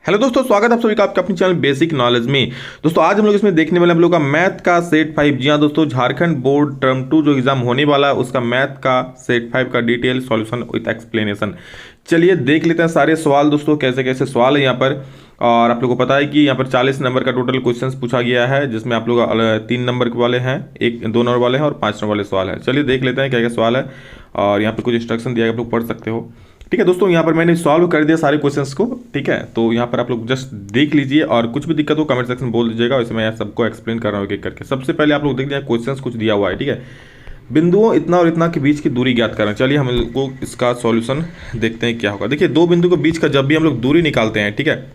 Hello दोस्तों, स्वागत है आप सभी का आपके अपने चैनल बेसिक नॉलेज में। दोस्तों आज हम लोग इसमें देखने वाले हम लोग का मैथ का सेट 5। जी हाँ दोस्तों, झारखंड बोर्ड टर्म 2 जो एग्जाम होने वाला है उसका मैथ का सेट 5 का डिटेल सॉल्यूशन विद एक्सप्लेनेशन। चलिए देख लेते हैं सारे सवाल दोस्तों, कैसे कैसे सवाल है यहाँ पर। और आप लोगों को पता है कि यहाँ पर 40 नंबर का टोटल क्वेश्चंस पूछा गया है, जिसमें आप लोग 3 नंबर के वाले हैं, 2 नंबर वाले हैं और 5 नंबर वाले सवाल हैं। चलिए देख लेते हैं क्या क्या सवाल है और यहाँ पर कुछ इंस्ट्रक्शन दिया है, आप लोग पढ़ सकते हो। ठीक है दोस्तों, यहाँ पर मैंने सॉल्व कर दिया सारे क्वेश्चंस को। ठीक है, तो यहाँ पर आप लोग जस्ट देख लीजिए और कुछ भी दिक्कत हो कमेंट सेक्शन में बोल दीजिएगा, वैसे मैं सबको एक्सप्लेन कर रहा हूँ एक एक करके। सबसे पहले आप लोग देख लीजिए क्वेश्चंस कुछ दिया हुआ है। ठीक है, बिंदुओं इतना और इतना के बीच की दूरी ज्ञात करना। चलिए हम लोग को इसका सॉल्यूशन देखते हैं क्या होगा। देखिए, दो बिंदु के बीच का जब भी हम लोग दूरी निकालते हैं, ठीक है,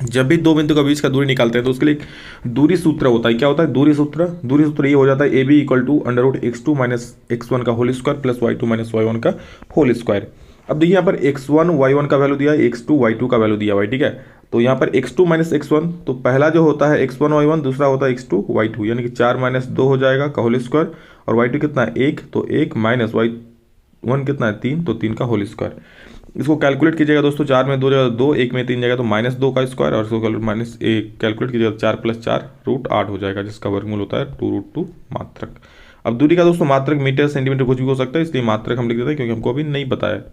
जब भी दो बिंदु का बीच का दूरी निकालते हैं तो उसके लिए एक दूरी सूत्र होता है। क्या होता है दूरी सूत्र ये हो जाता है AB equal to √x2 minus x1 का whole square plus y2 minus y1 का होल स्क्वायर। अब देखिए यहाँ पर x1 y1 का वैल्यू दिया है, x2 y2 का वैल्यू दिया हुआ है। ठीक है, तो यहाँ पर x2 माइनस x1, तो पहला जो होता है x1 y1, दूसरा होता है x2 y2, यानी कि 4 माइनस 2 हो जाएगा का होल स्क्वायर, और y2 कितना है 1, तो 1 माइनस y1 कितना है 3, तो 3 का होल स्क्वायर। इसको कैलकुलेट कीजिएगा दोस्तों, 4 में 2 जगह 2, 1 में 3 जगह तो -2 का स्क्वायर, और इसको माइनस कैलकुलेट कीजिएगा 4 + 4 √8 हो जाएगा, जिसका वर्गमूल होता है 2√2 मात्रक। अब दूरी का दोस्तों मात्रक मीटर सेंटीमीटर कुछ भी हो सकता है, इसलिए मात्रक हम लिख देते हैं क्योंकि हमको अभी नहीं पता है।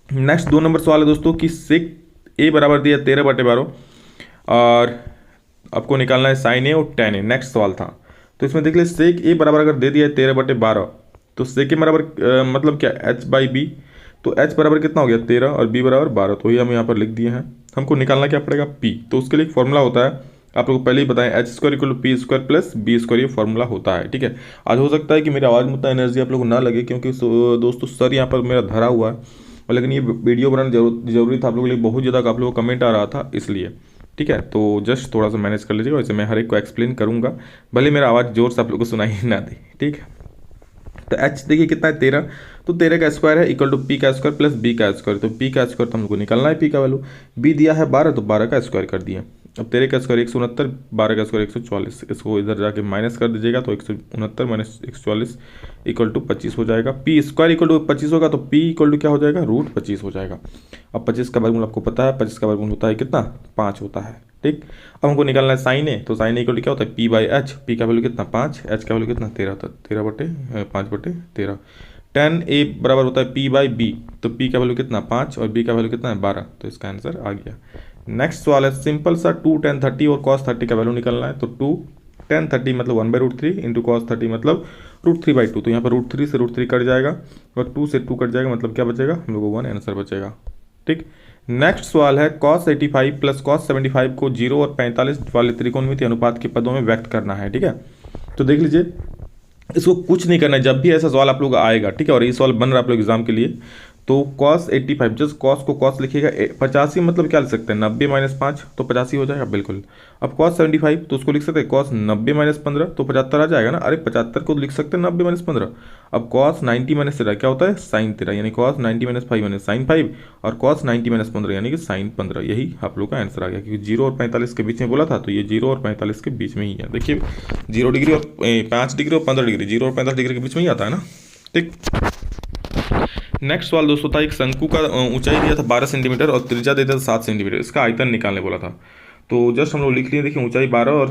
नेक्स्ट 2 नंबर सवाल है दोस्तों कि सेक ए बराबर दिया 13/12 और आपको निकालना है साइन ए और tan ए। नेक्स्ट सवाल था, तो इसमें देख ले सेक ए बराबर अगर दे दिया है 13/12, तो सेक ए बराबर मतलब क्या h/b, तो h बराबर कितना हो गया 13 और b बराबर 12, तो ये हम यहाँ पर लिख दिए हैं। हमको निकालना क्या पड़ेगा p, तो उसके लिए एक फॉर्मूला होता है, आप लोग पहले ही बताएं, h² = p² प्लस b², ये फॉर्मूला होता है। ठीक है, आज हो सकता है कि मेरी आवाज़ में उतना एनर्जी आप लोग को ना लगे, क्योंकि दोस्तों सर यहाँ पर मेरा धरा हुआ है, और लेकिन ये वीडियो बनाना जरूरी था आप लोगों के लिए, बहुत ज़्यादा आप लोगों को कमेंट आ रहा था इसलिए। ठीक है, तो जस्ट थोड़ा सा मैनेज कर लीजिएगा, वैसे मैं हर एक को एक्सप्लेन करूँगा, भले मेरा आवाज़ जोर से आप लोग को सुनाई ना दे। ठीक है, तो h देखिए कितना है 13, तो 13 का स्क्वायर है इक्वल टू p का स्क्वायर प्लस b का स्क्वायर, तो p का स्क्वायर तो हमको निकालना है p का वैल्यू, b दिया है 12, तो 12 का स्क्वायर कर दिया। अब 13 का स्क्वायर 169, 12 का स्क्वायर 144, इसको इधर जाके माइनस कर दीजिएगा, तो 169 माइनस 144 इक्वल टू 25 हो जाएगा। p स्क्वायर इक्वल टू 25 होगा, तो p इक्वल टू क्या हो जाएगा √25 हो जाएगा। अब 25 का वर्गमूल आपको पता है, 25 का वर्गमूल होता है कितना 5 होता है। ठीक, अब हमको निकालना है साइन ए, तो साइन ए इक्वल टू क्या होता है p/h, p का वैल्यू कितना 5, h का वैल्यू कितना 13 होता है, 13/5/13। tan ए बराबर होता है p/b, तो p का वैल्यू कितना 5 और b का वैल्यू कितना है 12, तो इसका आंसर आ गया। नेक्स्ट सवाल है सिंपल सा 2 tan 30 और cos 30 का वैल्यू निकालना है, तो 2 tan 30 मतलब 1/√3 इंटू cos 30 मतलब √3/2, तो यहाँ पर √3 से √3 कट जाएगा और 2 से 2 कट जाएगा, मतलब क्या बचेगा हम लोगों को 1 आंसर बचेगा। ठीक, नेक्स्ट सवाल है cos 85 प्लस cos 75 को 0 और 45 वाले त्रिकोणमिति अनुपात के पदों में व्यक्त करना है। ठीक है, तो देख लीजिए, इसको कुछ नहीं करना है, जब भी ऐसा सवाल आप लोग आएगा, ठीक है, और ये सवाल बन रहा है आप लोग एग्जाम के लिए, तो cos 85 जस्ट cos को cos लिखिएगा, 85 मतलब क्या लिख सकते हैं 90 - 5, तो 85 हो जाएगा बिल्कुल। अब cos 75 तो उसको लिख सकते हैं cos 90 - 15, तो 75 आ जाएगा ना, अरे 75 को लिख सकते हैं 90 - 15। अब cos 90 - 13 क्या होता है sin 13, यानी cos 90 - 5 यानी sin 5, और cos 90 - 15 यानी कि sin 15, यही आप लोग का आंसर आ गया, क्योंकि 0 और 45 के बीच में बोला था, तो ये 0 और 45 के बीच में ही है। देखिए 0 डिग्री और 5 डिग्री और 15 डिग्री, 0 और 45 डिग्री के बीच में ही आता है ना। ठीक, नेक्स्ट सवाल दोस्तों था, एक शंकु का ऊंचाई दिया था 12 सेंटीमीटर और त्रिज्या दिया था 7 सेंटीमीटर, इसका आयतन निकालने बोला था। तो जस्ट हम लोग लिख लिए, देखिए ऊंचाई 12 और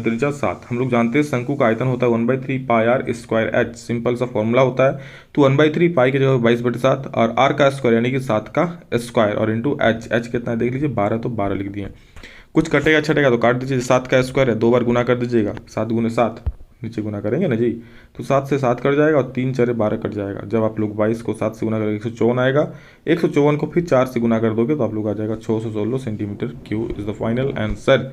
त्रिज्या 7, हम लोग जानते हैं शंकु का आयतन होता है 1/3 πr²h, सिंपल सा फॉर्मूला होता है, तो 1/3 पाई की जगह 22/7 और r का स्क्वायर यानी कि 7 का स्क्वायर और इंटू h कितना है देख लीजिए 12, तो 12 लिख दिए। कुछ कटेगा छटेगा तो काट दीजिए, 7 का स्क्वायर है 2 बार गुना कर दीजिएगा, 7 × 7 नीचे गुना करेंगे ना जी, तो 7 से 7 कट जाएगा और 3 × 4 = 12 कट जाएगा। जब आप लोग 22 को 7 से गुना करेंगे 154 आएगा, 154 को फिर 4 से गुना कर दोगे तो आप लोग आ जाएगा 616 centimetre cube is the final answer.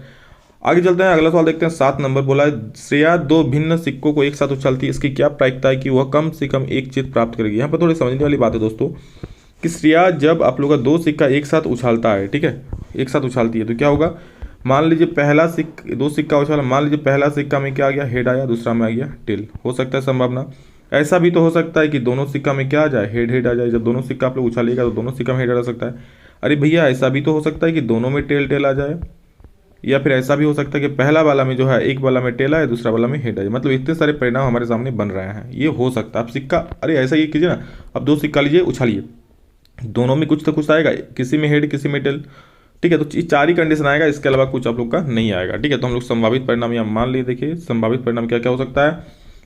आगे चलते हैं, अगला सवाल देखते हैं। 7 नंबर बोला है श्रेया 2 भिन्न सिक्कों को एक साथ उछालती है, इसकी क्या प्रायिकता है कि वह कम से कम एक चित प्राप्त करेगी। यहाँ पर थोड़ी समझने वाली बात है दोस्तों, कि श्रेया जब आप लोग का 2 सिक्का एक साथ उछालता है, ठीक है, एक साथ उछालती है, तो क्या होगा, मान लीजिए पहला 2 सिक्का उछाला, मान लीजिए पहला सिक्का में क्या आ गया हेड आया, दूसरा में आ गया टेल, हो सकता है संभावना। ऐसा भी तो हो सकता है कि दोनों सिक्का में क्या आ जाए हेड आ जाए, जब दोनों सिक्का आप लोग उछालिएगा तो दोनों सिक्का में हेड आ सकता है। अरे भैया ऐसा भी तो हो सकता है कि दोनों में टेल आ जाए, या फिर ऐसा भी हो सकता है कि पहला वाला में जो है एक वाला में टेल आए दूसरा वाला में हेड आए, मतलब इतने सारे परिणाम हमारे सामने बन रहे हैं, ये हो सकता है। आप सिक्का, अरे ऐसा ये कीजिए ना, अब 2 सिक्का लीजिए उछालिए, दोनों में कुछ तो कुछ आएगा, किसी में हेड किसी में टेल, ठीक है। तो ये 4 ही कंडीशन आएगा, इसके अलावा कुछ आप लोग का नहीं आएगा। ठीक है, तो हम लोग संभावित परिणाम यहाँ मान लिए। देखिए संभावित परिणाम क्या क्या हो सकता है,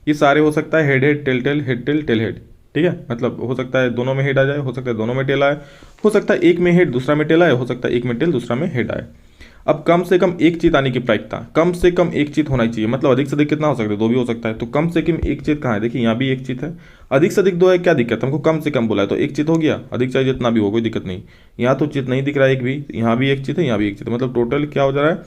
ये सारे हो सकता है head head tail tail head tail tail head. ठीक है, मतलब हो सकता है दोनों में हेड आ जाए, हो सकता है दोनों में टेल आए, हो सकता है एक में हेड दूसरा में टेल आए, हो सकता है एक में टेल दूसरा में हेड आए। अब कम से कम एक चीत आने की प्रायिकता, कम से कम एक चीत होना चाहिए, मतलब अधिक से अधिक कितना हो सकता है, 2 भी हो सकता है। तो कम से कम एक चीत कहाँ है, देखिए यहाँ भी एक चीत है, अधिक से अधिक 2 है, क्या दिक्कत है, हमको कम से कम बोला है तो एक चीत हो गया, अधिक चाहिए जितना भी हो कोई दिक्कत नहीं। यहाँ तो चित नहीं दिख रहा है एक भी, यहाँ भी एक चित है, यहाँ भी एक चित है, मतलब टोटल क्या हो जा रहा है,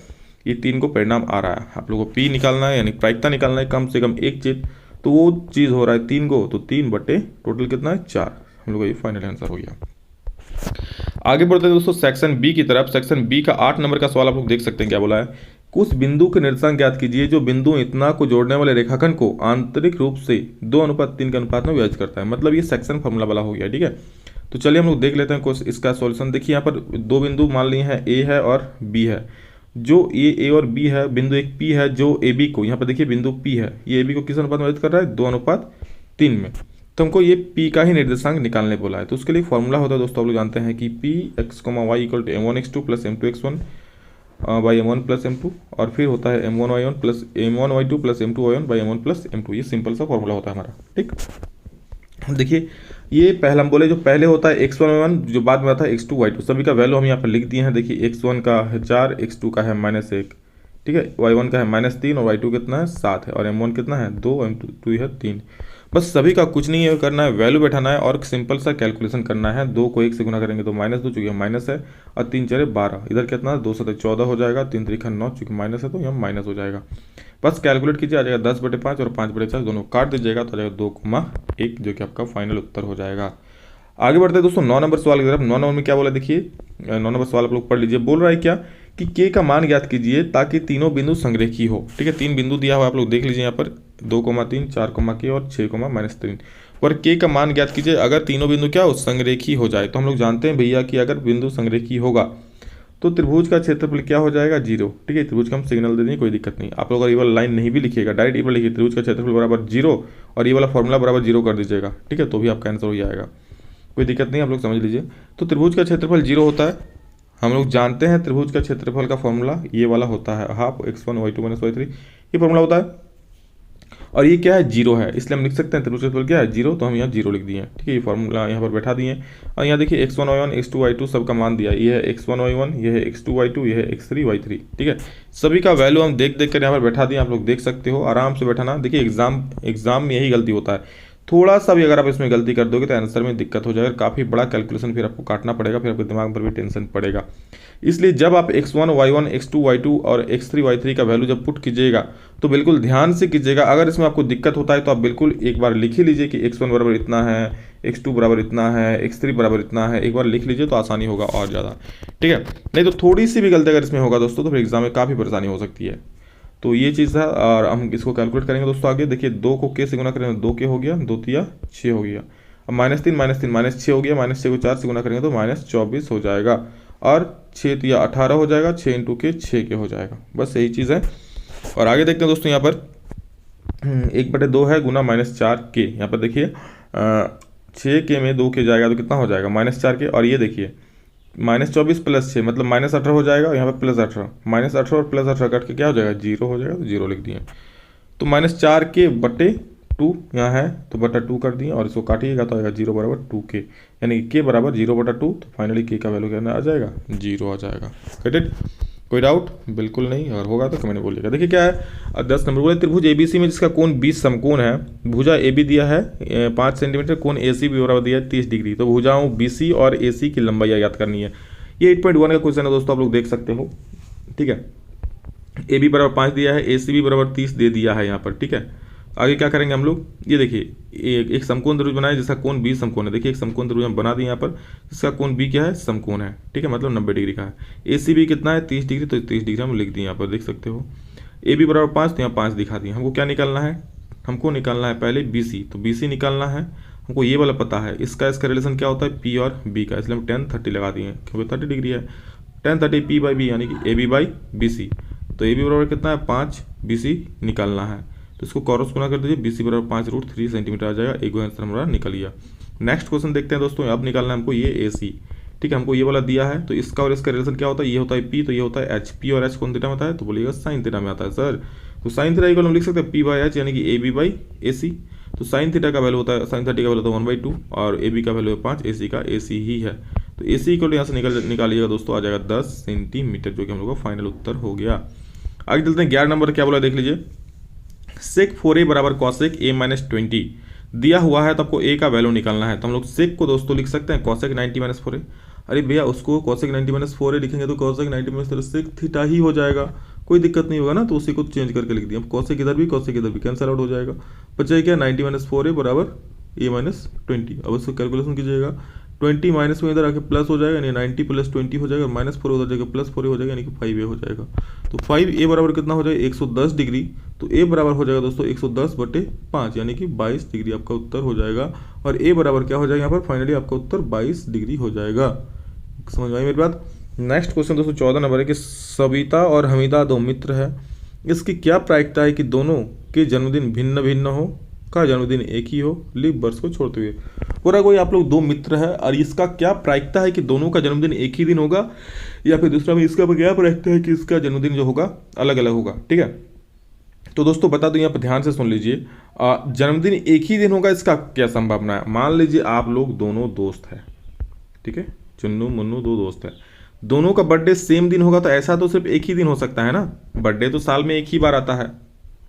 ये 3 को परिणाम आ रहा है। आप लोगों को पी निकालना है यानी प्रायिकता निकालना है, कम से कम एक चित, तो वो चीज़ हो रहा है 3 को, तो 3 बटे टोटल कितना है 4, हम लोग का ये फाइनल आंसर हो गया। आगे बढ़ते हैं दोस्तों सेक्शन बी की तरफ। सेक्शन बी का 8 नंबर का सवाल आप लोग देख सकते हैं क्या बोला है, कुछ बिंदु के निर्देशांक ज्ञात कीजिए जो बिंदु इतना को जोड़ने वाले रेखाखंड को आंतरिक रूप से 2:3 के अनुपात में विभाजित करता है। मतलब ये सेक्शन फॉर्मूला वाला हो गया। ठीक है, तो चलिए हम लोग देख लेते हैं कुछ इसका सॉल्यूशन। देखिए यहाँ पर 2 बिंदु मान लिए हैं, ए है और बी है। जो ये ए और बी है, बिंदु एक पी है जो ए बी को, यहाँ पर देखिए बिंदु पी है, ये ए बी को किस अनुपात में विभाजित कर रहा है, 2:3 में। तो हमको ये p का ही निर्देशांक निकालने बोला है। तो उसके लिए फॉर्मूला होता है दोस्तों, आप लोग जानते हैं कि P x comma y equal to m1x2 plus m2x1 by m1 plus m2, और फिर होता है m1y1 plus m1y2 plus m2y1 by m1 plus m2। ये सिंपल सा फॉर्मूला होता है हमारा। ठीक, देखिए ये पहले हम बोले जो पहले होता है x1y1, जो बाद में आता है x2y2, सभी का वैल्यू हम यहाँ पर लिख दिए हैं। देखिए x1 का है 4, x2 का है -1, ठीक है, y1 का है -3 और y2 कितना है 7 है, और m1 कितना है 2, m2 है 3। बस सभी का कुछ नहीं है करना है, वैल्यू बैठाना है और सिंपल सा कैलकुलेशन करना है। 2 को 1 से गुना करेंगे तो -2 चूंकि माइनस है, और 3 4 12, इधर कितना 2 7 14 हो जाएगा, 3 3 9 चूंकि माइनस है तो यहाँ माइनस हो जाएगा। बस कैलकुलेट कीजिए, आ जाएगा 10/5 और 5/4, दोनों काट दीजिएगा तो आ जाएगा 2,1, जो कि आपका फाइनल उत्तर हो जाएगा। आगे बढ़ते हैं दोस्तों 9 नंबर सवाल की तरफ। 9 नंबर में क्या बोला, देखिए 9 नंबर सवाल आप लोग पढ़ लीजिए। बोल रहा है क्या कि के का मान ज्ञात कीजिए ताकि तीनों बिंदु संरेखी हो। ठीक है, 3 बिंदु दिया हुआ आप लोग देख लीजिए यहाँ पर 2,3, 4, और 6,-3, और के का मान ज्ञात कीजिए अगर तीनों बिंदु क्या हो, संरेखी हो जाए। तो हम लोग जानते हैं भैया कि अगर बिंदु संरेखी होगा तो त्रिभुज का क्षेत्रफल क्या हो जाएगा, 0। ठीक है, त्रिभुज का हम सिग्नल दे देंगे, कोई दिक्कत नहीं। आप लोग अगर ये वाला लाइन नहीं भी लिखिएगा, डायरेक्ट ये वाला लिखिए, त्रिभुज का क्षेत्रफल बराबर 0 और ये वाला फॉर्मूला बराबर 0 कर दीजिएगा। ठीक है, तो भी आपका आंसर हो जाएगा, कोई दिक्कत नहीं, आप लोग समझ लीजिए। तो त्रिभुज का क्षेत्रफल 0 होता है, हम लोग जानते हैं त्रिभुज का क्षेत्रफल का फॉर्मूला ये वाला होता है, हाफ x1 y2 - y3, ये फॉर्मूला होता है। और ये क्या है, 0 है, इसलिए हम लिख सकते हैं त्रिभुज का क्षेत्रफल क्या है, 0, तो हम यहाँ 0 लिख दिए। ठीक है, ये फॉर्मूला यहाँ पर बैठा दिए। और यहाँ देखिए x1 y1 x2 y2 सबका मान दिया, ये है x1 y1, ये है x2 y2, ये है x3 y3। ठीक है, सभी का वैल्यू हम देख देख कर यहाँ पर बैठा दिए, आप लोग देख सकते हो, आराम से बैठाना। देखिए एग्जाम में यही गलती होता है, थोड़ा सा भी अगर आप इसमें गलती कर दोगे तो आंसर में दिक्कत हो जाएगा, काफ़ी बड़ा कैलकुलेशन फिर आपको काटना पड़ेगा, फिर आपके दिमाग पर भी टेंशन पड़ेगा। इसलिए जब आप x1 y1 x2 y2 और x3 y3 का वैल्यू जब पुट कीजिएगा तो बिल्कुल ध्यान से कीजिएगा। अगर इसमें आपको दिक्कत होता है तो आप बिल्कुल एक बार लिख ही लीजिए कि x1 बराबर इतना है, x2 बराबर इतना है, x3 बराबर इतना है, एक बार लिख लीजिए तो आसानी होगा और ज़्यादा। ठीक है, नहीं तो थोड़ी सी भी गलती अगर इसमें होगा दोस्तों तो फिर एग्जाम में काफ़ी परेशानी हो सकती है। तो ये चीज़ है, और हम इसको कैलकुलेट करेंगे दोस्तों आगे। देखिए 2 को के से गुना करेंगे 2 के हो गया, 2 तिया 6 हो गया, अब -3 -6 हो गया, -6 को 4 से गुना करेंगे तो -24 हो जाएगा, और 6 तिया 18 हो जाएगा, 6 × के 6 के हो जाएगा। बस यही चीज़ है। और आगे देखते हैं दोस्तों यहाँ पर 1/2 है गुना -4 के, यहाँ पर देखिए 6 के में 2 के जाएगा तो कितना हो जाएगा, -4 के, और ये देखिए -24 + 6 मतलब -18 हो जाएगा, यहाँ पर +18, -18 और +18 कट के क्या हो जाएगा, 0 हो जाएगा, तो 0 लिख दिए। तो -4 के बटे 2 यहाँ है तो बटा 2 कर दिए, और इसको काटिएगा तो आएगा 0 बराबर 2 के, यानी के बराबर 0/2। तो फाइनली के का वैल्यू क्या आ जाएगा, 0 आ जाएगा। गेट इट, कोई डाउट, बिल्कुल नहीं, अगर होगा तो कमेंट बोलिएगा। देखिए क्या है 10 नंबर बोले, त्रिभुज एबीसी में जिसका कोण 20 समकोण है, भुजा AB दिया है 5 सेंटीमीटर, कोण AC भी बराबर दिया है 30 डिग्री। तो भुजाओं BC और AC की लंबाई याद करनी है। ये 8.1 का क्वेश्चन है दोस्तों, आप लोग देख सकते हो। ठीक है, AB बराबर 5 दिया है, AC भी बराबर 30 दे दिया है यहाँ पर। ठीक है, आगे क्या करेंगे हम लोग, ये देखिए एक समकोण त्रिभुज बनाए जिसका कोण 20 समकोण है। देखिए एक समकोण त्रिभुज हम बना दिए यहाँ पर, जिसका कोण B क्या है, समकोण है। ठीक है, मतलब 90 डिग्री का है। AC भी कितना है 30 डिग्री, तो 30 डिग्री हम लिख दिए यहाँ पर, देख सकते हो। AB बराबर 5, तो यहाँ 5 दिखा दिए। हमको क्या निकालना है, हमको निकालना है पहले BC, तो BC निकालना है हमको, ये वाला पता है, इसका रिलेशन क्या होता है P और B का, इसलिए हम 10 30 लगा दिए क्योंकि 30 डिग्री है। 10 30 P/B यानी कि AB/BC, तो AB बराबर कितना है 5, BC निकालना है, तो इसको क्रॉस गुना कर दीजिए, BC बराबर 5√3 सेंटीमीटर आ जाएगा। एक आंसर हमारा निकल गया। नेक्स्ट क्वेश्चन देखते हैं दोस्तों, अब निकालना है हमको ये AC। ठीक है, हमको ये वाला दिया है, तो इसका और इसका रिलेशन क्या होता है, ये होता है पी, तो ये होता है एच। पी और एच कौन थीटा में आता है, तो बोलिएगा साइन थीटा में आता है सर। तो साइन थीटा इक्वल हम लिख सकते हैं पी बाई एच, यानी कि ए बी बाई ए सी। तो साइन थीटा का वैल्यू होता है, साइन थर्टी का वैल्यू होता है 1/2 और ए बी का वैल्यू है 5, ए सी का ए सी ही है। तो ए सी इक्वल यहाँ से निकालिएगा दोस्तों, आ जाएगा 10 सेंटीमीटर, जो कि हम लोग का फाइनल उत्तर हो गया। आगे चलते हैं, 11 नंबर क्या बोला देख लीजिए। सेक 4a बराबर कॉसेक a माइनस 20 दिया हुआ है, तो आपको a का वैल्यू निकालना है। तो हम लोग सेक को दोस्तों लिख सकते हैं कॉसेक 90 माइनस 4a। अरे भैया उसको कॉसेक 90 माइनस 4a लिखेंगे तो कॉसेक 90 माइनस सेक थीटा ही हो जाएगा, कोई दिक्कत नहीं होगा ना, तो उसी को चेंज करके लिख दिया। कॉसेक इधर भी कैंसिल आउट हो जाएगा, बचा क्या 90 माइनस 4a बराबर a माइनस 20। अब उसको कैलकुलेशन कीजिएगा, 20 माइनस में इधर आके प्लस हो जाएगा, यानी 90 प्लस 20 हो जाएगा, माइनस 4 उधर जाएगा प्लस 4 हो जाएगा, यानी कि 5a हो जाएगा। तो 5a बराबर कितना हो जाएगा 110 डिग्री। तो a बराबर हो जाएगा दोस्तों 110/5, यानी कि 22 डिग्री आपका उत्तर हो जाएगा। और a बराबर क्या हो जाएगा यहाँ पर फाइनली आपका उत्तर 22 डिग्री हो जाएगा। समझ में आई मेरी बात। नेक्स्ट क्वेश्चन दोस्तों 14 नंबर है कि सविता और हमीदा दो मित्र है, इसकी क्या प्रायिकता है कि दोनों के जन्मदिन भिन्न भिन्न हो, का जन्मदिन एक ही हो, लीप वर्ष को छोड़ते हुए। पूरा कोई आप लोग दो मित्र है और इसका क्या प्रायिकता है कि दोनों का जन्मदिन एक ही दिन होगा, या फिर दूसरा में इसका क्या प्रायिकता है कि इसका जन्मदिन जो होगा अलग अलग होगा। ठीक है, तो दोस्तों बता दो, यहाँ पर ध्यान से सुन लीजिए। जन्मदिन एक ही दिन होगा, इसका क्या संभावना है। मान लीजिए आप लोग दोनों दोस्त हैं, ठीक है, चुन्नू मुन्नू दो दोस्त हैं, दोनों का बर्थडे सेम दिन होगा, तो ऐसा तो सिर्फ एक ही दिन हो सकता है ना। बर्थडे तो साल में एक ही बार आता है,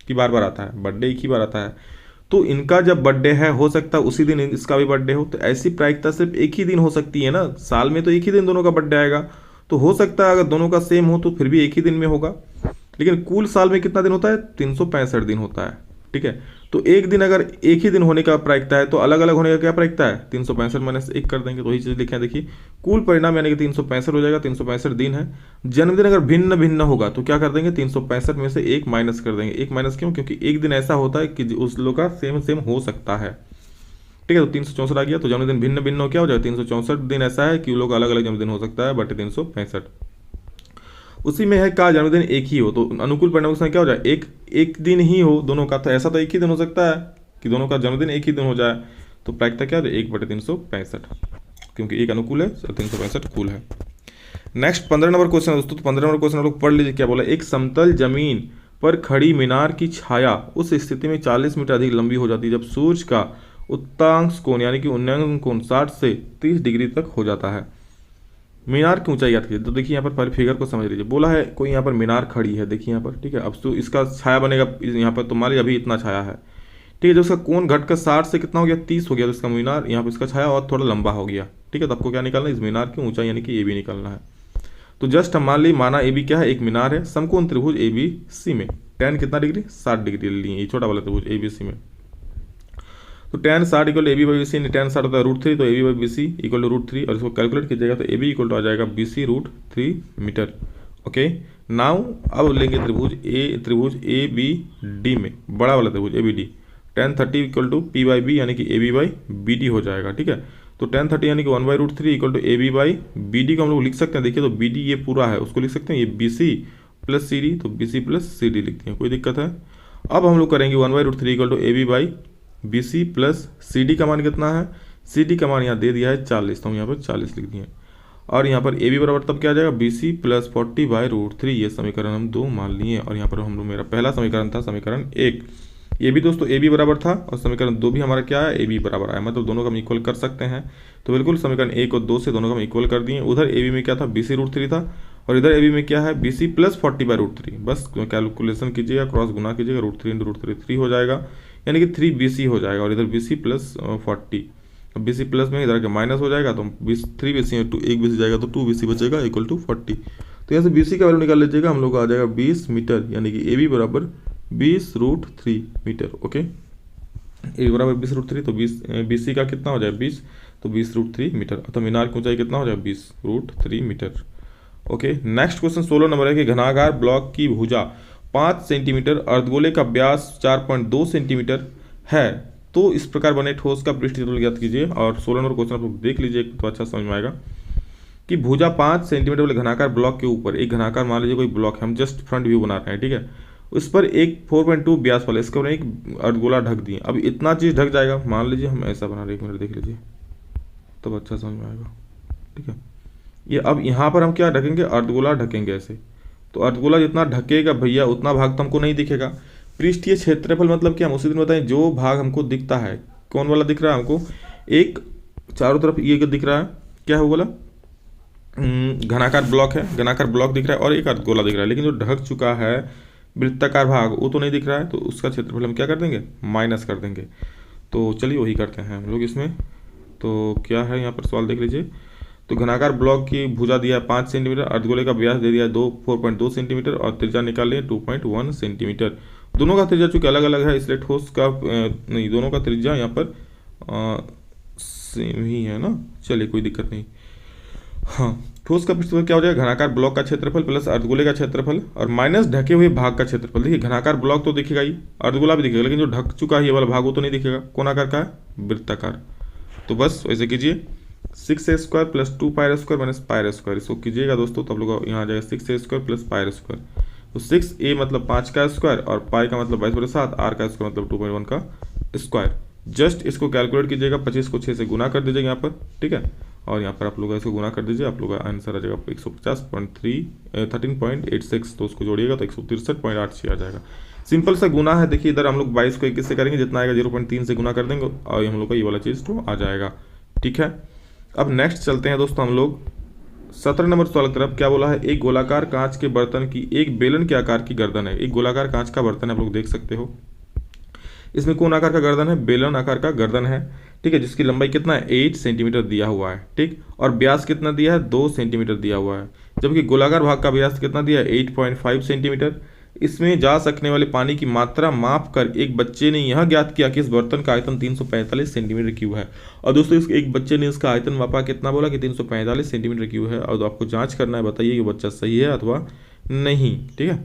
कि बार बार आता है, बर्थडे एक ही बार आता है। तो इनका जब बर्थडे है हो सकता है उसी दिन इसका भी बर्थडे हो, तो ऐसी प्रायिकता सिर्फ एक ही दिन हो सकती है ना। साल में तो एक ही दिन दोनों का बर्थडे आएगा, तो हो सकता है अगर दोनों का सेम हो तो फिर भी एक ही दिन में होगा। लेकिन कुल साल में कितना दिन होता है, 365 दिन होता है। ठीक है, तो एक दिन अगर एक ही दिन होने का प्रायिकता है, तो अलग अलग होने का क्या प्रायिकता है, 365 माइनस 1 कर देंगे, तो वही चीज़ लिखे हैं। देखिए कुल परिणाम यानी कि 365 हो जाएगा, 365 दिन है। जन्मदिन अगर भिन्न भिन्न होगा तो क्या कर देंगे, 365 में से 1 माइनस कर देंगे। 1 माइनस क्यों, क्योंकि एक दिन ऐसा होता है कि उस लोग का सेम सेम हो सकता है। ठीक है, तो 364 आ गया, तो जन्मदिन भिन्न भिन्न हो क्या हो जाएगा, 364 दिन ऐसा है कि लोग अलग अलग जन्मदिन हो सकता है, बट 365 उसी में है का जन्मदिन एक ही हो। तो अनुकूल परिणाम क्या हो जाए, एक दिन ही हो दोनों का, तो ऐसा तो एक ही दिन हो सकता है कि दोनों का जन्मदिन एक ही दिन हो जाए। तो प्रायिकता क्या हो जाए 1/365, क्योंकि एक अनुकूल है 365 कुल है। नेक्स्ट 15 नंबर क्वेश्चन है दोस्तों। तो 15 नंबर क्वेश्चन हम लोग पढ़ लीजिए क्या बोला। एक समतल जमीन पर खड़ी मीनार की छाया उस स्थिति में 40 मीटर अधिक लंबी हो जाती है जब सूर्य का उत्तांश कोण यानी कि उन्नयन कोण 60 से 30 डिग्री तक हो जाता है। मीनार की ऊंचाई याद कीजिए। तो देखिए यहाँ पर पहले फिगर को समझ लीजिए। बोला है कोई यहाँ पर मीनार खड़ी है, देखिए यहाँ पर, ठीक है। अब तो इसका छाया बनेगा यहाँ पर, तो मान लीजिए अभी इतना छाया है, ठीक है। जब उसका कोण घटकर 60 से कितना हो गया, 30 हो गया, तो इसका मीनार यहाँ पर इसका छाया और थोड़ा लंबा हो गया, ठीक है। तो आपको क्या निकालना है, इस मीनार की ऊंचाई यानी कि ए बी निकालना है। तो जस्ट हम मान ली माना ए बी क्या है, एक मीनार है, समकोण त्रिभुज ए बी सी में tan कितना डिग्री, 60 डिग्री लिए, ये छोटा वाला त्रिभुज ए बी सी में। तो tan 60 equal A B by B C, tan 60 होता है √3, तो A B by B C equal to √3, और इसको कैलकुलेट कीजिएगा तो ए बी इक्वल टू आ जाएगा B C √3 metre. Okay, now अब लेंगे त्रिभुज ए बी डी में, बड़ा वाला त्रिभुज A B D, tan 30 equal to P by B यानी कि A B by B D हो जाएगा, ठीक है। तो tan 30 यानी कि 1/√3 equal to A B by B D को हम लोग लिख सकते हैं। देखिए तो बी डी ये पूरा है, उसको लिख सकते हैं ये B C plus C D, तो B C plus C D लिखते हैं, कोई दिक्कत है। अब हम लोग करेंगे 1/√3 equal to A B by B C plus C D का मान कितना है, सी डी का मान यहाँ दे दिया है 40, तो हम यहाँ पर 40 लिख दिए। और यहाँ पर ए बी बराबर तब क्या आ जाएगा, बी सी प्लस 40/√3, ये समीकरण हम 2 मान लिए। और यहाँ पर हम लोग मेरा पहला समीकरण था समीकरण 1, ये भी दोस्तों ए बी बराबर था, और समीकरण 2 भी हमारा क्या है, ए बी बराबर आया, मतलब दोनों का हम इक्वल कर सकते हैं। तो बिल्कुल समीकरण 1 और 2 से दोनों का हम इक्वल कर दिए। उधर ए बी में क्या था, बी सी √3 था, और इधर ए बी में क्या है, बी सी प्लस 40/√3। बस कैलकुलेशन कीजिएगा, क्रॉस गुना कीजिएगा, √3 × √3 3 हो जाएगा, यानी कि 3 बी सी हो जाएगा। और इधर B C plus 40, B C plus में इधर के माइनस हो जाएगा, तो 3 बी सी में 1 बी सी जाएगा, तो 2 बी सी बचेगा इक्वल टू 40। तो यहाँ से बी सी का वैल्यू निकाल लीजिएगा, हम लोग आ जाएगा 20 मीटर, यानी कि ए बी बराबर 20√3 मीटर। ओके, ए बराबर 20√3, तो 20 बी सी का कितना हो जाए 20, तो 20√3 मीटर। तो मीनार की ऊंचाई कितना हो जाए 20√3 metre. Okay, next question 16 number है कि घनाकार ब्लॉक की भुजा 5 सेंटीमीटर, अर्धगोले का व्यास 4.2 सेंटीमीटर है, तो इस प्रकार बने ठोस का पृष्ठ क्षेत्रफल ज्ञात कीजिए। और 16 नंबर क्वेश्चन आप लोग देख लीजिए तो अच्छा समझ में आएगा कि भुजा 5 सेंटीमीटर वाले घनाकार ब्लॉक के ऊपर एक घनाकार, मान लीजिए कोई ब्लॉक है, हम जस्ट फ्रंट व्यू बना रहे हैं, ठीक है। उस पर एक 4.2 व्यास वाला इसके ऊपर एक अर्धगोला ढक दिए। अब इतना चीज़ ढक जाएगा, मान लीजिए हम ऐसा बना रहे, 1 मिनट देख लीजिए तब अच्छा समझ में आएगा, ठीक है। ये अब यहाँ पर हम क्या ढकेंगे, अर्धगोला ढकेंगे ऐसे। तो अर्धगोला जितना ढकेगा भैया उतना भाग तो हमको नहीं दिखेगा। पृष्ठीय क्षेत्रफल मतलब क्या, हम उसी दिन बताएं, जो भाग हमको दिखता है, कौन वाला दिख रहा है हमको, एक चारों तरफ ये दिख रहा है, क्या है वो वाला, घनाकार ब्लॉक है, घनाकार ब्लॉक दिख रहा है और एक अर्धगोला दिख रहा है, लेकिन जो ढक चुका है वृत्ताकार भाग वो तो नहीं दिख रहा है, तो उसका क्षेत्रफल हम क्या कर देंगे, माइनस कर देंगे। तो चलिए वही करते हैं हम लोग इसमें। तो क्या है यहाँ पर सवाल देख लीजिए। तो घनाकार ब्लॉक की भुजा दिया है 5 सेंटीमीटर, अर्धगोले का व्यास दे दिया है 4.2 सेंटीमीटर और त्रिज्या निकाल लिए 2.1 सेंटीमीटर। दोनों का त्रिज्या चूंकि अलग अलग है इसलिए ठोस का नहीं, दोनों का त्रिज्या यहाँ पर सेम ही है ना, चलिए कोई दिक्कत नहीं। हाँ, ठोस का पृष्ठफल क्या हो जाएगा, घनाकार ब्लॉक का क्षेत्रफल प्लस अर्धगोले का क्षेत्रफल और माइनस ढके हुए भाग का क्षेत्रफल। देखिए घनाकार ब्लॉक तो दिखेगा ही, अर्धगोला भी दिखेगा, लेकिन जो ढक चुका है ये वाला भाग वो तो नहीं दिखेगा। कौन आकार का है, वृत्ताकार। तो बस वैसे कीजिए, 6a² plus 2πr² minus πr², इसको कीजिएगा दोस्तों, तो आप लोग यहाँ आ जाएगा 6a² प्लस πr²। तो 6a मतलब 5 का स्क्वायर और पाई का मतलब 22/7, r का स्क्वायर मतलब 2.1 का स्क्वायर। जस्ट इसको कैलकुलेट कीजिएगा, 25 को 6 से गुना कर दीजिएगा यहाँ पर, ठीक है, और यहाँ पर आप लोग इसको गुना कर दीजिए, आप लोग का आंसर आ जाएगा 150.1386, तो उसको जोड़िएगा तो 163.86 आ जाएगा। सिंपल सा गुना है। देखिए इधर हम लोग 22 को 21 से करेंगे, जितना आएगा 0.3 से गुना कर देंगे और हम लोग का ये वाला चीज़ तो आ जाएगा, ठीक है। अब नेक्स्ट चलते हैं दोस्तों हम लोग 17 नंबर सवाल की तरफ। क्या बोला है, एक गोलाकार कांच के बर्तन की एक बेलन के आकार की गर्दन है। एक गोलाकार कांच का बर्तन है, आप लोग देख सकते हो, इसमें कौन आकार का गर्दन है, बेलन आकार का गर्दन है, ठीक है, जिसकी लंबाई कितना है 8 सेंटीमीटर दिया हुआ है, ठीक, और व्यास कितना दिया है 2 सेंटीमीटर दिया हुआ है, जबकि गोलाकार भाग का व्यास कितना दिया है 8.5 सेंटीमीटर। इसमें जा सकने वाले पानी की मात्रा माप कर एक बच्चे ने यह ज्ञात किया कि इस बर्तन का आयतन 345 सेंटीमीटर क्यूब है। और दोस्तों इस एक बच्चे ने इसका आयतन मापा, कितना बोला कि 345 सेंटीमीटर क्यूब है, और आपको जांच करना है, बताइए कि बच्चा सही है अथवा नहीं, ठीक है।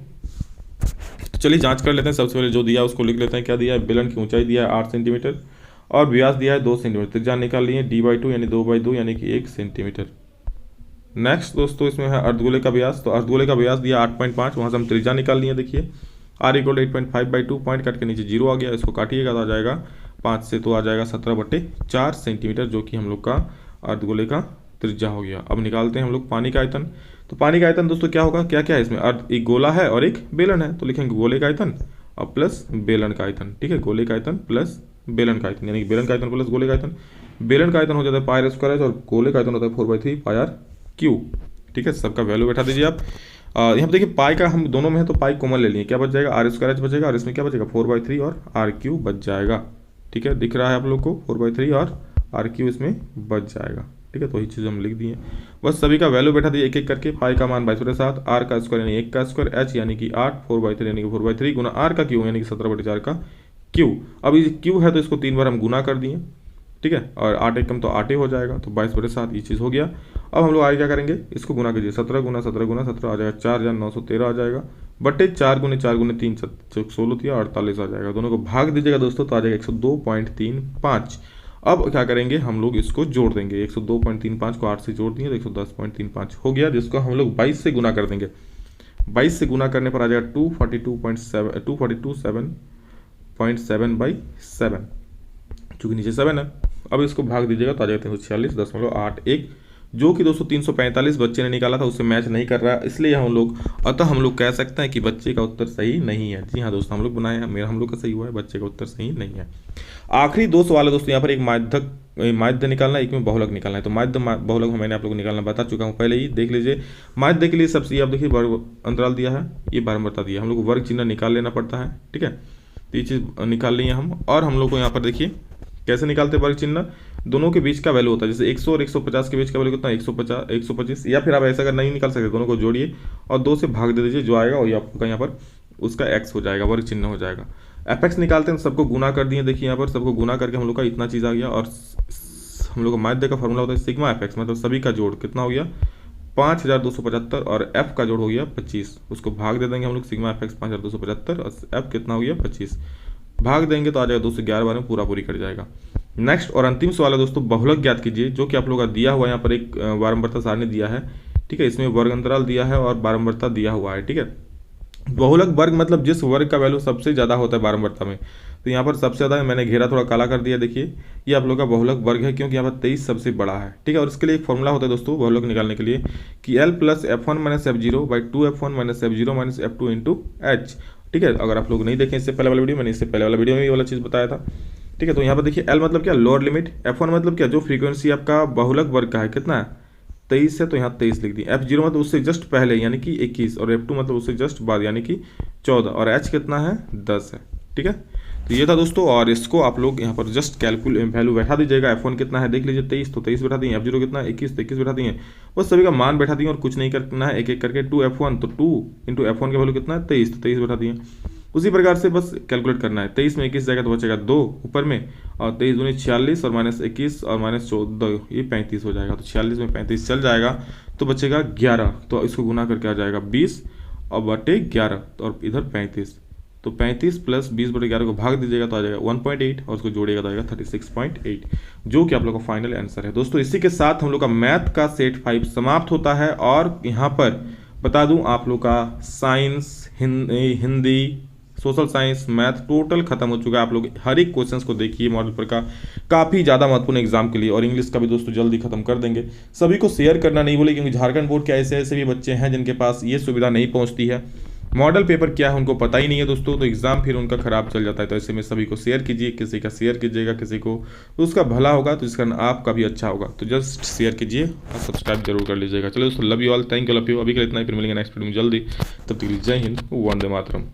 तो चलिए जांच कर लेते हैं। सबसे पहले जो दिया उसको लिख लेते हैं। क्या दिया है, बेलन की ऊंचाई दिया है 8 सेंटीमीटर और व्यास दिया है 2 सेंटीमीटर, त्रिज्या निकाल लिए d/2 यानी 2/2 यानी कि 1 सेंटीमीटर। नेक्स्ट दोस्तों इसमें है अर्धगोले का व्यास। तो अर्धगोले का व्यास दिया 8.5, वहाँ से हम त्रिज्या निकाल लिए। देखिए r = 8.5/2, पॉइंट कट के नीचे 0 आ गया, इसको काटिएगा तो आ जाएगा 5 से, तो आ जाएगा 17/4 सेंटीमीटर, जो कि हम लोग का अर्धगोले का त्रिज्या हो गया। अब निकालते हैं हम लोग पानी का आयतन। तो पानी का आयतन दोस्तों क्या होगा, क्या क्या है इसमें, एक गोला है और एक बेलन है, तो लिखेंगे गोले का आयतन और प्लस बेलन का आयतन, ठीक है, गोले का आयतन प्लस बेलन का आयतन, यानी कि बेलन का आयतन प्लस गोले का आयतन। बेलन का आयतन हो जाता है πr² और गोले का आयतन होता है 4/3 πr³, ठीक है। सबका वैल्यू बैठा दीजिए आप। यहाँ पर देखिए पाई का हम दोनों में है तो पाई कॉमन ले लिए, क्या बच जाएगा, r² बचेगा और इसमें क्या बचेगा 4/3 और r³ बच जाएगा, ठीक है, दिख रहा है आप लोग को 4/3 और r³ इसमें बच जाएगा, ठीक है। तो वही चीज़ हम लिख दिए, बस सभी का वैल्यू बैठा दिए एक एक करके। पाई का मान 22/7, r का स्क्वायर यानी 1 का स्क्वायर, h यानी कि 8, 4/3 यानी कि 4/3 गुना r का क्यू यानी कि 17/4 का क्यू। अब ये क्यू है तो इसको 3 बार हम गुना कर दिए, ठीक है, और 8 एकम तो 8 हो जाएगा, तो 22/7 ये चीज़ हो गया। अब हम लोग आगे क्या करेंगे, इसको गुना कीजिए, 17 × 17 × 17 आ जाएगा 4913 आ जाएगा, बटे 4 × 4 × 3 16 दिया 48 आ जाएगा। दोनों को भाग दीजिएगा दोस्तों तो आ जाएगा 102.35। अब क्या करेंगे, हम लोग इसको जोड़ देंगे, 102.35 को 8 से जोड़ दिए तो 110.35 हो गया, जिसको हम लोग 22 से गुना कर देंगे। 22 से गुना करने पर आ जाएगा 242.7/7, चूँकि नीचे 7 है। अब इसको भाग दीजिएगा तो आ जाएगा 346.81, जो कि दोस्तों 345 बच्चे ने निकाला था, उससे मैच नहीं कर रहा है, इसलिए हम लोग कह सकते हैं कि बच्चे का उत्तर सही नहीं है। जी हाँ दोस्तों, हम लोग बनाए हैं, हम लोग का सही हुआ है, बच्चे का उत्तर सही नहीं है। आखिरी 2 सवाल है दोस्तों, यहाँ पर एक माध्य निकालना है, एक में बहुलक निकालना है। तो माध्य बहुलक मैंने आप लोग को निकालना बता चुका हूँ पहले ही, देख लीजिए। माध्य के लिए सबसे आप देखिए वर्ग अंतराल दिया है, ये बारंबारता दिया है, हम लोग को वर्ग चिन्ह निकाल लेना पड़ता है, ठीक है। तो ये चीज़ निकाल ली है हम, और हम लोग को यहाँ पर देखिए कैसे निकालते वर्ग चिन्ह, दोनों के बीच का वैल्यू होता है, जैसे 100 और 150 के बीच का वैल्यू कितना, 125, या फिर आप ऐसा अगर नहीं निकाल सकते, दोनों को जोड़िए और 2 से भाग दे दीजिए, जो आएगा वही आपका यहाँ पर उसका x हो जाएगा, वर्ग चिन्ह हो जाएगा। fx निकालते हैं, सबको गुना कर दिए, देखिए यहाँ पर सबको गुना करके हम लोग का इतना चीज़ आ गया, और हम लोग का माध्य का फॉर्मूला होता है सिग्मा fx, मतलब सभी का जोड़ कितना हो गया 5275, और f का जोड़ हो गया 25, उसको भाग दे देंगे हम लोग, सिग्मा fx 5275 और f कितना हो गया 25, भाग देंगे तो आ जाएगा 2 से 11 बार में पूरा पूरी कट जाएगा। नेक्स्ट और अंतिम सवाल है दोस्तों, बहुलक ज्ञात कीजिए, जो कि आप लोगों का दिया हुआ यहाँ पर एक बारंबारता सारणी दिया है, ठीक है, इसमें वर्ग अंतराल दिया है और बारंबारता दिया हुआ है, ठीक है। बहुलक वर्ग मतलब जिस वर्ग का वैल्यू सबसे ज़्यादा होता है बारंबारता में। तो यहाँ पर सबसे ज़्यादा मैंने घेरा थोड़ा काला कर दिया, देखिए ये आप लोग का बहुलक वर्ग है, क्योंकि यहाँ पर 23 सबसे बड़ा है, ठीक है। और इसके लिए एक फॉर्मूला होता है दोस्तों बहुलक निकालने के लिए कि L plus F1 minus F0 by 2F1 minus F0 minus F2 into H, ठीक है। अगर आप लोग नहीं देखें इससे पहले वाला वीडियो, मैंने इससे पहले वाला वीडियो में ये वाला चीज़ बताया था, ठीक है। तो यहाँ पर देखिए L मतलब क्या, लोअर लिमिट, F1 मतलब क्या, जो फ्रीक्वेंसी आपका बहुलक वर्ग का है कितना है 23 है, तो यहाँ 23 लिख दी। F0 मतलब उससे जस्ट पहले यानी कि 21, और F2 मतलब उससे जस्ट बाद यानी कि 14, और H कितना है 10 है, ठीक है। तो ये था दोस्तों, और इसको आप लोग यहाँ पर जस्ट कैलकुलेट वैल्यू बैठा दीजिएगा। F1 कितना है देख लीजिए 23, तो 23 बैठा दिए। F0 कितना है 21, तो 21 बैठा दिए। बस सभी का मान बैठा दिए और कुछ नहीं करना है, एक एक करके 2F1, तो 2 इंटू F1 का वैल्यू कितना है 23, तो 23 बैठा दिए। उसी प्रकार से बस कैलकुलेट करना है, 23 में 21 जाएगा तो बचेगा 2 ऊपर में, और 23 दूनी 46 और माइनस 21 और माइनस 14 ये 35 हो जाएगा। तो 46 में 35 चल जाएगा तो बचेगा 11, तो इसको गुना करके आ जाएगा 20 और बटे 11, तो और इधर 35, तो 35 प्लस 20 बटे 11 को भाग दीजिएगा तो आ जाएगा 1.8, और उसको जोड़िएगा तो आएगा 36.8, जो कि आप लोग का फाइनल आंसर है। दोस्तों इसी के साथ हम लोग का मैथ का सेट 5 समाप्त होता है। और यहाँ पर बता दूं आप लोग का science, Hindi, social science, math total खत्म हो चुका है। आप लोग हर एक क्वेश्चंस को देखिए मॉडल पर का, काफ़ी ज़्यादा महत्वपूर्ण एग्जाम के लिए। और इंग्लिश का भी दोस्तों जल्दी खत्म कर देंगे। सभी को शेयर करना नहीं बोले, क्योंकि झारखंड बोर्ड के ऐसे ऐसे भी बच्चे हैं जिनके पास ये सुविधा नहीं पहुंचती है, मॉडल पेपर क्या है उनको पता ही नहीं है दोस्तों, तो एग्जाम फिर उनका खराब चल जाता है। तो ऐसे में सभी को शेयर कीजिए, किसी का शेयर कीजिएगा किसी को, तो उसका भला होगा, तो इसका आपका भी अच्छा होगा। तो जस्ट शेयर कीजिए और सब्सक्राइब जरूर कर लीजिएगा। चलो दोस्तों, love you all, thank you, love you. अभी के लिए इतना ही, फिर मिलेंगे नेक्स्ट वीडियो में जल्दी। तब तक के लिए जय हिंद, वंदे मातरम।